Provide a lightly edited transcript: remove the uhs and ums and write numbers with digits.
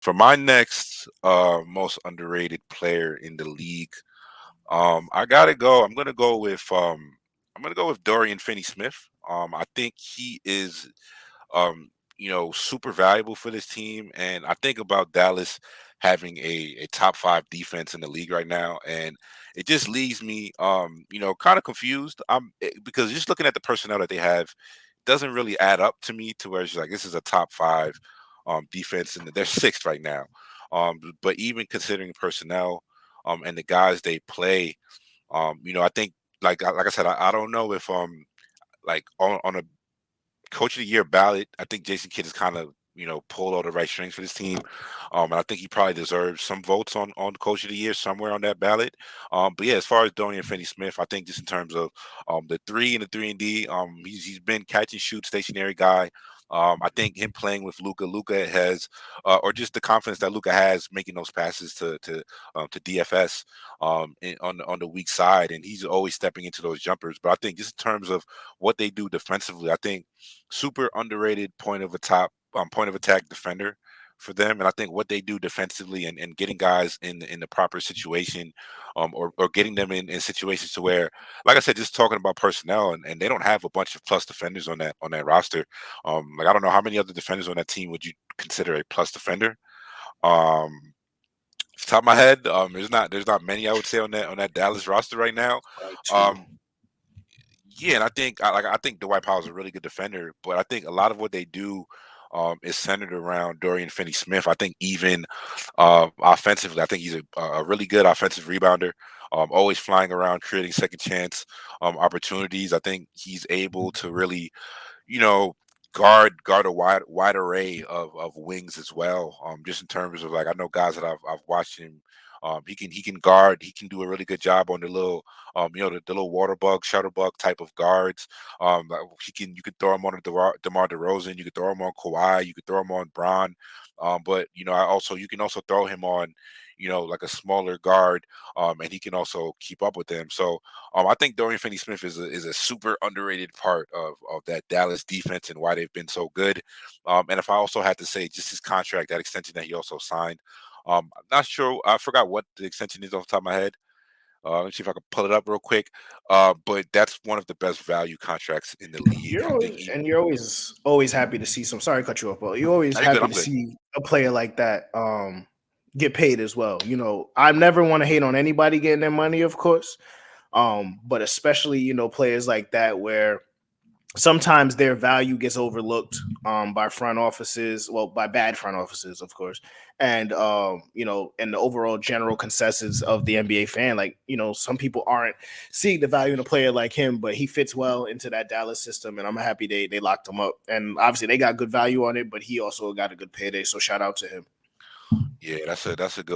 For my next most underrated player in the league, I gotta go. I'm gonna go with Dorian Finney-Smith. I think he is super valuable for this team. And I think about Dallas having a top five defense in the league right now. And it just leaves me, kind of confused. Because just looking at the personnel that they have doesn't really add up to me to where it's like, this is a top five defense and they're sixth right now. But even considering personnel, and the guys they play, I think like I said, I don't know if like on a coach of the year ballot, I think Jason Kidd has kind of pulled all the right strings for this team, and I think he probably deserves some votes on coach of the year somewhere on that ballot. But yeah, as far as Dorian Finney-Smith, I think just in terms of the three and the 3 and D, he's been catch and shoot stationary guy. I think him playing with Luca has, or just the confidence that Luca has making those passes to DFS on the weak side, and he's always stepping into those jumpers. But I think just in terms of what they do defensively, I think super underrated point of attack defender for them. And I think what they do defensively and getting guys in the proper situation, or getting them in situations to where, like I said, just talking about personnel, and they don't have a bunch of plus defenders on that roster. Like I don't know how many other defenders on that team would you consider a plus defender. Um, off the top of my head, there's not many I would say on that Dallas roster right now. Like two. Um, yeah, and I think Dwight Powell is a really good defender, but I think a lot of what they do is centered around Dorian Finney-Smith. I think even offensively, I think he's a really good offensive rebounder. Always flying around, creating second chance opportunities. I think he's able to really, you know, guard a wide array of wings as well. Just in terms of, like, I know guys that I've watched him. He can guard. He can do a really good job on the little the little water bug, shutter bug type of guards. Like, you could throw him on DeMar DeRozan. You could throw him on Kawhi. You could throw him on Bron. But you can also throw him on like a smaller guard, and he can also keep up with them. So I think Dorian Finney-Smith is a super underrated part of that Dallas defense and why they've been so good. And if I also had to say, just his contract, that extension that he also signed, I'm not sure. I forgot what the extension is off the top of my head. Let me see if I can pull it up real quick. But that's one of the best value contracts in the league. I think he. You're always happy to see some. Sorry to cut you off, but you're always Are you good? happy I'm to good. see a player like that get paid as well. I never want to hate on anybody getting their money, of course. But especially players like that where sometimes their value gets overlooked by front offices, well, by bad front offices, of course, and and the overall general consensus of the NBA fan. Like, some people aren't seeing the value in a player like him, but he fits well into that Dallas system, and I'm happy they locked him up. And obviously, they got good value on it, but he also got a good payday. So shout out to him. Yeah, that's a good